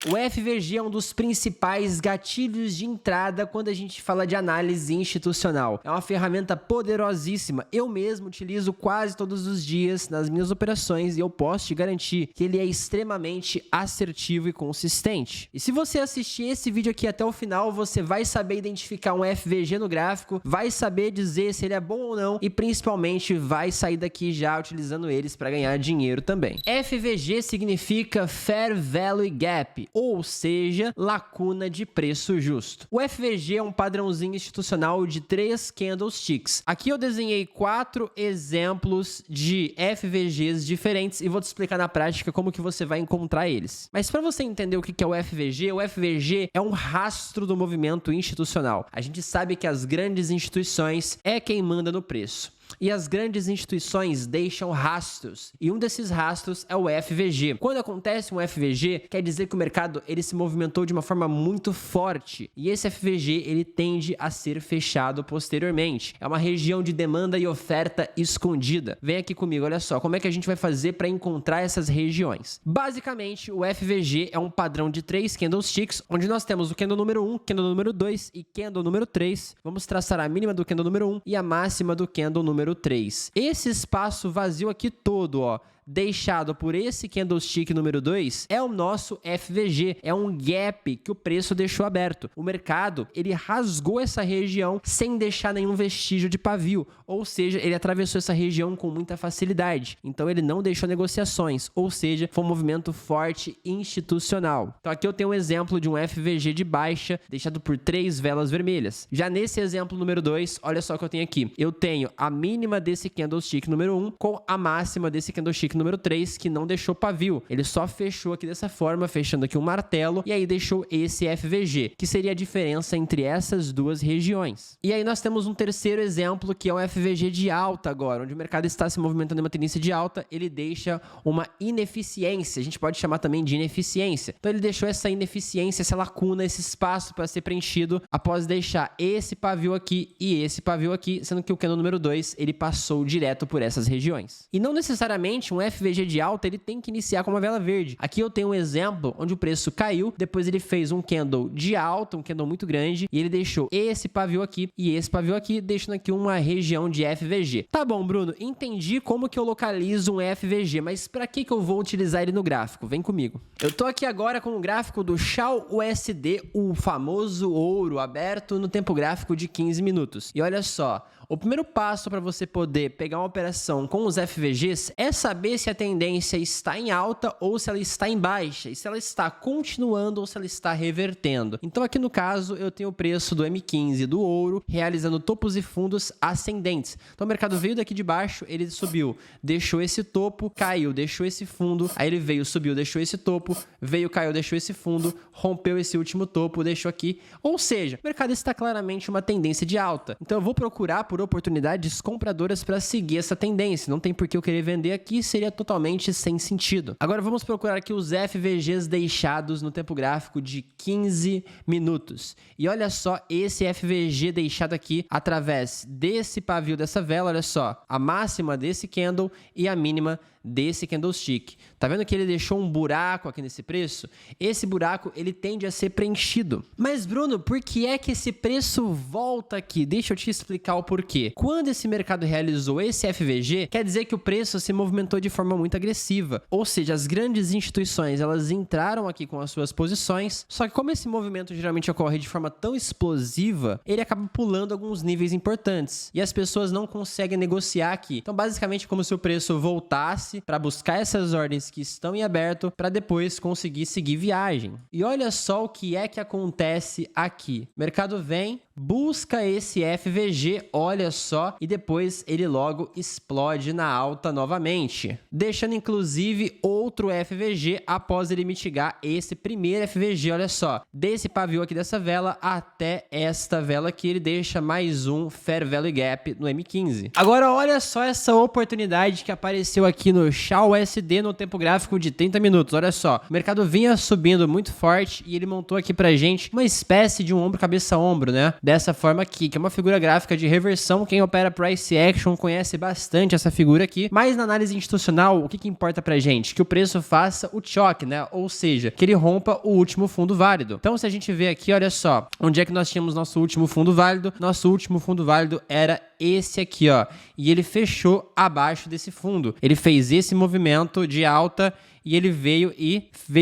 O FVG é um dos principais gatilhos de entrada quando a gente fala de análise institucional. É uma ferramenta poderosíssima. Eu mesmo utilizo quase todos os dias nas minhas operações e eu posso te garantir que ele é extremamente assertivo e consistente. E se você assistir esse vídeo aqui até o final, você vai saber identificar um FVG no gráfico, vai saber dizer se ele é bom ou não e principalmente vai sair daqui já utilizando eles para ganhar dinheiro também. FVG significa Fair Value Gap, ou seja, lacuna de preço justo. O FVG é um padrãozinho institucional de 3 candlesticks. Aqui eu desenhei 4 exemplos de FVGs diferentes e vou te explicar na prática como que você vai encontrar eles. Mas para você entender o que é o FVG é um rastro do movimento institucional. A gente sabe que as grandes instituições é quem manda no preço. E as grandes instituições deixam rastros, e um desses rastros é o FVG. Quando acontece um FVG, quer dizer que o mercado ele se movimentou de uma forma muito forte, e esse FVG ele tende a ser fechado posteriormente. É uma região de demanda e oferta escondida. Vem aqui comigo, olha só, como é que a gente vai fazer para encontrar essas regiões? Basicamente, o FVG é um padrão de 3 candlesticks, onde nós temos o candle número 1, candle número 2 e candle número 3. Vamos traçar a mínima do candle número 1 e a máxima do candle número 3. Esse espaço vazio aqui todo, ó, deixado por esse candlestick número 2 é o nosso FVG, é um gap que o preço deixou aberto. O mercado, ele rasgou essa região sem deixar nenhum vestígio de pavio, ou seja, ele atravessou essa região com muita facilidade. Então ele não deixou negociações, ou seja, foi um movimento forte institucional. Então aqui eu tenho um exemplo de um FVG de baixa deixado por 3 velas vermelhas. Já nesse exemplo número 2, olha só o que eu tenho aqui. Eu tenho a mínima desse candlestick número 1 com a máxima desse candlestick número 3, que não deixou pavio. Ele só fechou aqui dessa forma, fechando aqui um martelo, e aí deixou esse FVG, que seria a diferença entre essas duas regiões. E aí nós temos um terceiro exemplo, que é um FVG de alta agora, onde o mercado está se movimentando em uma tendência de alta, ele deixa uma ineficiência, a gente pode chamar também de ineficiência. Então ele deixou essa ineficiência, essa lacuna, esse espaço para ser preenchido, após deixar esse pavio aqui e esse pavio aqui, sendo que o candle número 2, ele passou direto por essas regiões. E não necessariamente um FVG de alta, ele tem que iniciar com uma vela verde. Aqui eu tenho um exemplo onde o preço caiu, depois ele fez um candle de alta, um candle muito grande, e ele deixou esse pavio aqui e esse pavio aqui, deixando aqui uma região de FVG. Tá bom, Bruno, entendi como que eu localizo um FVG, mas para que eu vou utilizar ele no gráfico? Vem comigo. Eu tô aqui agora com o gráfico do Shao USD, o famoso ouro, aberto no tempo gráfico de 15 minutos. E olha só, o primeiro passo para você poder pegar uma operação com os FVGs é saber se a tendência está em alta ou se ela está em baixa, e se ela está continuando ou se ela está revertendo. Então aqui no caso eu tenho o preço do M15 do ouro realizando topos e fundos ascendentes. Então o mercado veio daqui de baixo, ele subiu, deixou esse topo, caiu, deixou esse fundo, aí ele veio, subiu, deixou esse topo, veio, caiu, deixou esse fundo, rompeu esse último topo, deixou aqui. Ou seja, o mercado está claramente uma tendência de alta. Então eu vou procurar por oportunidades compradoras para seguir essa tendência. Não tem por que eu querer vender aqui, seria totalmente sem sentido. Agora vamos procurar aqui os FVGs deixados no tempo gráfico de 15 minutos. E olha só esse FVG deixado aqui através desse pavio dessa vela, olha só, a máxima desse candle e a mínima desse candlestick. Tá vendo que ele deixou um buraco aqui nesse preço? Esse buraco, ele tende a ser preenchido. Mas, Bruno, por que é que esse preço volta aqui? Deixa eu te explicar o porquê. Quando esse mercado realizou esse FVG, quer dizer que o preço se movimentou de forma muito agressiva. Ou seja, as grandes instituições, elas entraram aqui com as suas posições, só que como esse movimento geralmente ocorre de forma tão explosiva, ele acaba pulando alguns níveis importantes. E as pessoas não conseguem negociar aqui. Então, basicamente, como se o preço voltasse para buscar essas ordens que estão em aberto para depois conseguir seguir viagem. E olha só o que é que acontece aqui. O mercado vem, busca esse FVG, olha só, e depois ele logo explode na alta novamente, deixando inclusive outro FVG após ele mitigar esse primeiro FVG, olha só, desse pavio aqui dessa vela até esta vela que ele deixa mais um Fair Value Gap no M15. Agora olha só essa oportunidade que apareceu aqui no Shao USD no tempo gráfico de 30 minutos, olha só, o mercado vinha subindo muito forte e ele montou aqui pra gente uma espécie de um ombro cabeça ombro, né? dessa forma aqui, que é uma figura gráfica de reversão. Quem opera price action conhece bastante essa figura aqui, mas na análise institucional, o que importa pra gente? Que o preço faça o choque, né? Ou seja, que ele rompa o último fundo válido. Então, se a gente vê aqui, olha só, onde é que nós tínhamos nosso último fundo válido? Nosso último fundo válido era esse aqui, ó, e ele fechou abaixo desse fundo. Ele fez esse movimento de alta e ele veio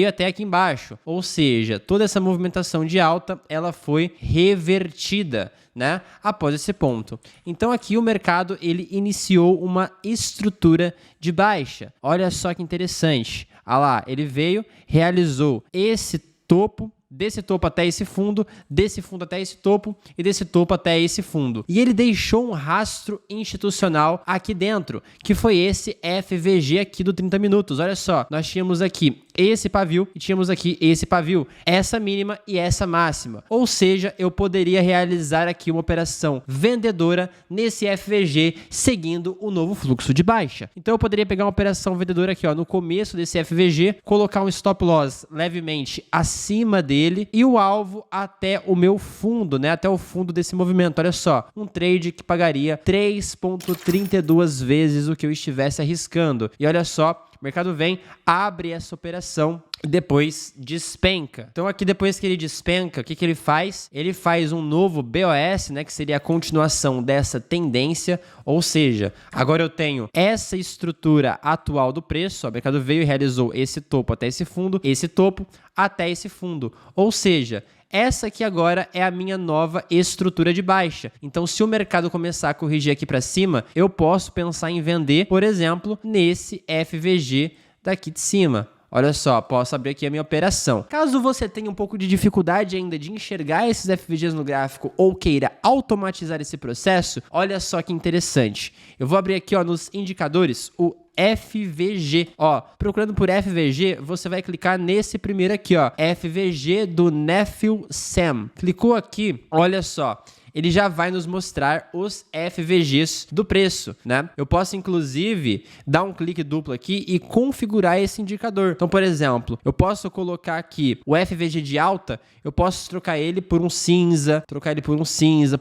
até aqui embaixo. Ou seja, toda essa movimentação de alta, ela foi revertida, né, após esse ponto. Então aqui o mercado ele iniciou uma estrutura de baixa. Olha só que interessante. Olha lá, ele veio, realizou esse topo, desse topo até esse fundo, desse fundo até esse topo e desse topo até esse fundo. E ele deixou um rastro institucional aqui dentro, que foi esse FVG aqui do 30 minutos. Olha só, nós tínhamos aqui esse pavio e tínhamos aqui esse pavio, essa mínima e essa máxima. Ou seja, eu poderia realizar aqui uma operação vendedora nesse FVG seguindo o novo fluxo de baixa. Então eu poderia pegar uma operação vendedora aqui, ó, no começo desse FVG, colocar um stop loss levemente acima dele e o alvo até o meu fundo, né, até o fundo desse movimento. Olha só, um trade que pagaria 3,32 vezes o que eu estivesse arriscando. E olha só, o mercado vem, abre essa operação e depois despenca. Então aqui depois que ele despenca, o que ele faz? Ele faz um novo BOS, né, que seria a continuação dessa tendência, ou seja, agora eu tenho essa estrutura atual do preço, ó, o mercado veio e realizou esse topo até esse fundo, esse topo até esse fundo, ou seja, essa aqui agora é a minha nova estrutura de baixa. Então, se o mercado começar a corrigir aqui para cima, eu posso pensar em vender, por exemplo, nesse FVG daqui de cima. Olha só, posso abrir aqui a minha operação. Caso você tenha um pouco de dificuldade ainda de enxergar esses FVGs no gráfico ou queira automatizar esse processo, olha só que interessante. Eu vou abrir aqui, ó, nos indicadores o FVG, ó, procurando por FVG, você vai clicar nesse primeiro aqui, ó, FVG do Nephew Sam. Clicou aqui, olha só, ele já vai nos mostrar os FVGs do preço, né? Eu posso, inclusive, dar um clique duplo aqui e configurar esse indicador. Então, por exemplo, eu posso colocar aqui o FVG de alta, eu posso trocar ele por um cinza,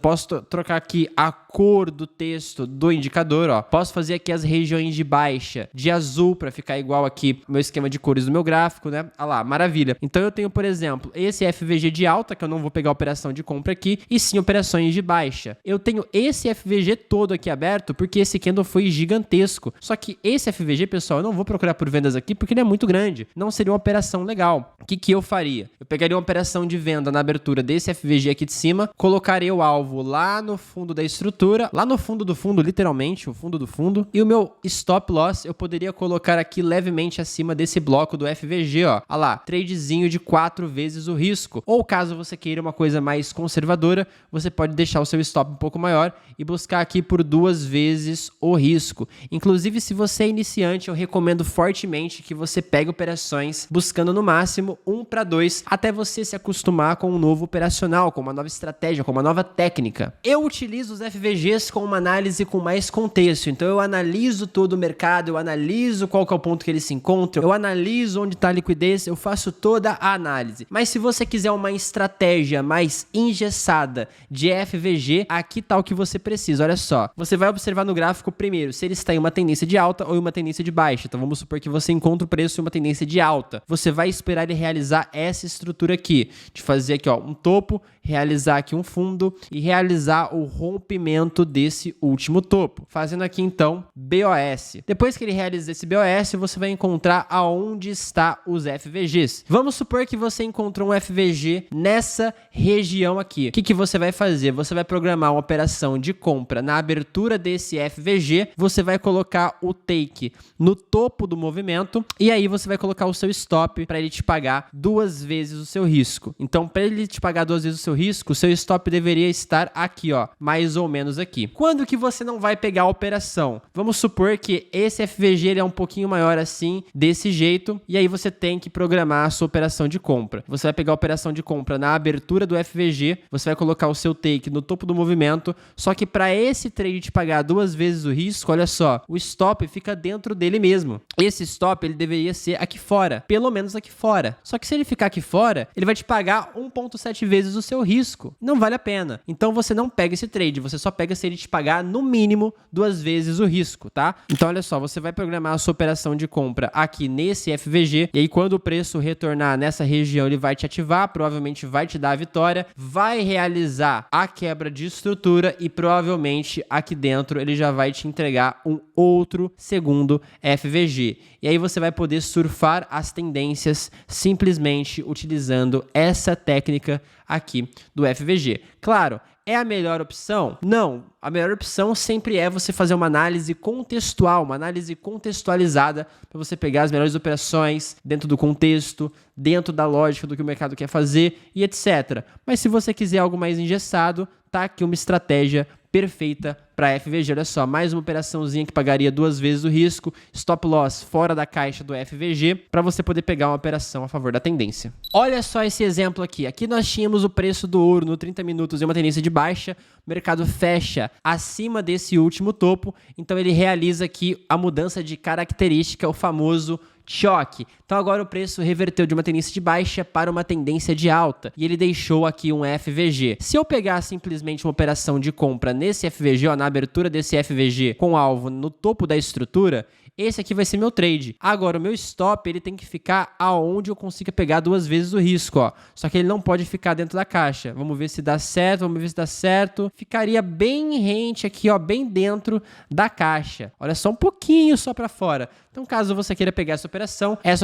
posso trocar aqui a cor do texto do indicador, ó. Posso fazer aqui as regiões de baixa de azul para ficar igual aqui o meu esquema de cores do meu gráfico, né? Olha lá, maravilha. Então, eu tenho, por exemplo, esse FVG de alta, que eu não vou pegar a operação de compra aqui, e sim operações de baixa. Eu tenho esse FVG todo aqui aberto porque esse candle foi gigantesco. Só que esse FVG, pessoal, eu não vou procurar por vendas aqui porque ele é muito grande. Não seria uma operação legal. O que eu faria? Eu pegaria uma operação de venda na abertura desse FVG aqui de cima, colocaria o alvo lá no fundo da estrutura, lá no fundo do fundo, literalmente, o fundo do fundo, e o meu stop loss eu poderia colocar aqui levemente acima desse bloco do FVG, ó. Olha lá, tradezinho de 4 vezes o risco. Ou caso você queira uma coisa mais conservadora, você pode deixar o seu stop um pouco maior e buscar aqui por 2 vezes o risco. Inclusive, se você é iniciante, eu recomendo fortemente que você pegue operações buscando no máximo 1 para 2 até você se acostumar com um novo operacional, com uma nova estratégia, com uma nova técnica. Eu utilizo os FVGs com uma análise com mais contexto. Então, eu analiso todo o mercado, eu analiso qual que é o ponto que ele se encontra, eu analiso onde está a liquidez, eu faço toda a análise. Mas se você quiser uma estratégia mais engessada de FVG, aqui tá o que você precisa. Olha só, você vai observar no gráfico primeiro se ele está em uma tendência de alta ou em uma tendência de baixa. Então vamos supor que você encontra o preço em uma tendência de alta. Você vai esperar ele realizar essa estrutura aqui, de fazer aqui, ó, um topo, realizar aqui um fundo e realizar o rompimento desse último topo, fazendo aqui então BOS. Depois que ele realiza esse BOS, você vai encontrar aonde está os FVGs. Vamos supor que você encontrou um FVG nessa região aqui. O que você vai fazer? Você vai programar uma operação de compra na abertura desse FVG, você vai colocar o take no topo do movimento e aí você vai colocar o seu stop para ele te pagar 2 vezes o seu risco. Então, para ele te pagar 2 vezes o seu risco, o seu stop deveria estar aqui, ó, mais ou menos aqui. Quando que você não vai pegar a operação? Vamos supor que esse FVG ele é um pouquinho maior assim, desse jeito, e aí você tem que programar a sua operação de compra. Você vai pegar a operação de compra na abertura do FVG, você vai colocar o seu take take no topo do movimento, só que para esse trade te pagar 2 vezes o risco, olha só, o stop fica dentro dele mesmo. Esse stop ele deveria ser aqui fora, pelo menos aqui fora. Só que se ele ficar aqui fora, ele vai te pagar 1,7 vezes o seu risco. Não vale a pena. Então você não pega esse trade, você só pega se ele te pagar no mínimo 2 vezes o risco, tá? Então olha só, você vai programar a sua operação de compra aqui nesse FVG, e aí quando o preço retornar nessa região, ele vai te ativar, provavelmente vai te dar a vitória, vai realizar a quebra de estrutura e provavelmente aqui dentro ele já vai te entregar um outro segundo FVG. E aí você vai poder surfar as tendências simplesmente utilizando essa técnica aqui do FVG. Claro, é a melhor opção? Não. A melhor opção sempre é você fazer uma análise contextual, uma análise contextualizada para você pegar as melhores operações dentro do contexto, dentro da lógica do que o mercado quer fazer e etc. Mas se você quiser algo mais engessado, tá aqui uma estratégia perfeita para FVG. Olha só, mais uma operaçãozinha que pagaria 2 vezes o risco, stop loss fora da caixa do FVG, para você poder pegar uma operação a favor da tendência. Olha só esse exemplo aqui. Aqui nós tínhamos o preço do ouro no 30 minutos em uma tendência de baixa, o mercado fecha acima desse último topo, então ele realiza aqui a mudança de característica, o famoso choque. Então agora o preço reverteu de uma tendência de baixa para uma tendência de alta e ele deixou aqui um FVG. Se eu pegar simplesmente uma operação de compra nesse FVG, ó, na abertura desse FVG com alvo no topo da estrutura, esse aqui vai ser meu trade. Agora, o meu stop, ele tem que ficar aonde eu consiga pegar 2 vezes o risco, ó. Só que ele não pode ficar dentro da caixa. Vamos ver se dá certo, vamos ver se dá certo. Ficaria bem rente aqui, ó, bem dentro da caixa. Olha só, um pouquinho só para fora. Então, caso você queira pegar essa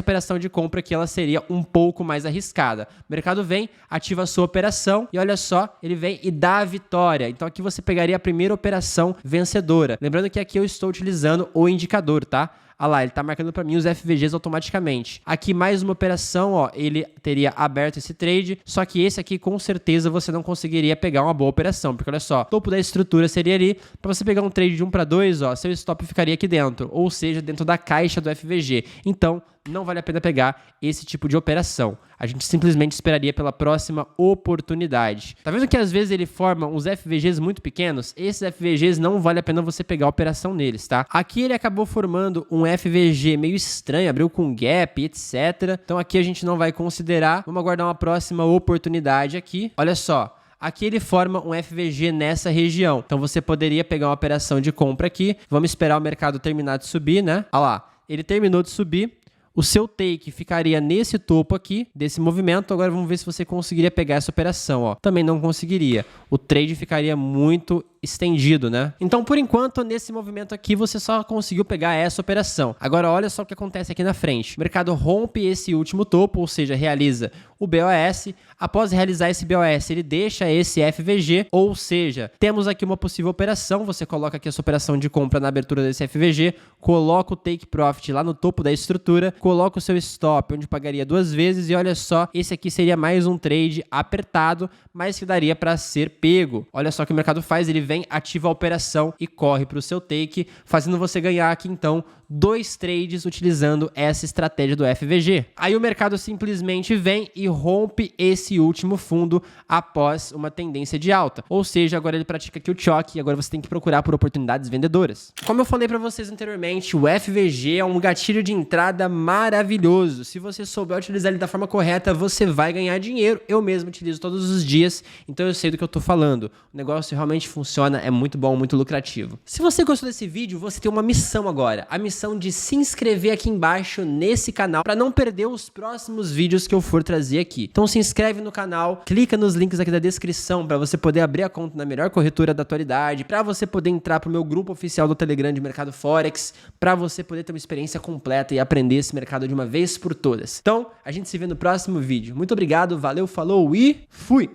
operação de compra aqui, ela seria um pouco mais arriscada. O mercado vem, ativa a sua operação e olha só, ele vem e dá a vitória. Então, aqui você pegaria a primeira operação vencedora. Lembrando que aqui eu estou utilizando o indicador, tá? Olha lá, ele está marcando para mim os FVGs automaticamente. Aqui mais uma operação, ó, ele teria aberto esse trade, só que esse aqui com certeza você não conseguiria pegar uma boa operação, porque olha só, topo da estrutura seria ali, para você pegar um trade de 1 para 2, ó, seu stop ficaria aqui dentro, ou seja, dentro da caixa do FVG. Então, não vale a pena pegar esse tipo de operação. A gente simplesmente esperaria pela próxima oportunidade. Tá vendo que às vezes ele forma uns FVGs muito pequenos? Esses FVGs não vale a pena você pegar a operação neles, tá? Aqui ele acabou formando um FVG meio estranho, abriu com gap, etc. Então aqui a gente não vai considerar. Vamos aguardar uma próxima oportunidade aqui. Olha só. Aqui ele forma um FVG nessa região. Então você poderia pegar uma operação de compra aqui. Vamos esperar o mercado terminar de subir, né? Olha lá. Ele terminou de subir. O seu take ficaria nesse topo aqui, desse movimento. Agora vamos ver se você conseguiria pegar essa operação, ó. Também não conseguiria. O trade ficaria muito estendido, né? Então, por enquanto, nesse movimento aqui, você só conseguiu pegar essa operação. Agora, olha só o que acontece aqui na frente. O mercado rompe esse último topo, ou seja, realiza o BOS. Após realizar esse BOS, ele deixa esse FVG, ou seja, temos aqui uma possível operação. Você coloca aqui a sua operação de compra na abertura desse FVG, coloca o take profit lá no topo da estrutura, coloca o seu stop, onde pagaria 2 vezes, e olha só, esse aqui seria mais um trade apertado, mas que daria para ser pego. Olha só o que o mercado faz, ele vem, ativa a operação e corre para o seu take, fazendo você ganhar aqui então 2 trades utilizando essa estratégia do FVG. Aí o mercado simplesmente vem e rompe esse último fundo após uma tendência de alta. Ou seja, agora ele pratica aqui o choque e agora você tem que procurar por oportunidades vendedoras. Como eu falei para vocês anteriormente, o FVG é um gatilho de entrada maravilhoso. Se você souber utilizar ele da forma correta, você vai ganhar dinheiro. Eu mesmo utilizo todos os dias, então eu sei do que eu tô falando. O negócio realmente funciona, é muito bom, muito lucrativo. Se você gostou desse vídeo, você tem uma missão agora. A missão de se inscrever aqui embaixo nesse canal para não perder os próximos vídeos que eu for trazer aqui. Então se inscreve no canal, clica nos links aqui da descrição para você poder abrir a conta na melhor corretora da atualidade, para você poder entrar pro meu grupo oficial do Telegram de Mercado Forex, para você poder ter uma experiência completa e aprender esse mercado de uma vez por todas. Então, a gente se vê no próximo vídeo. Muito obrigado, valeu, falou e fui!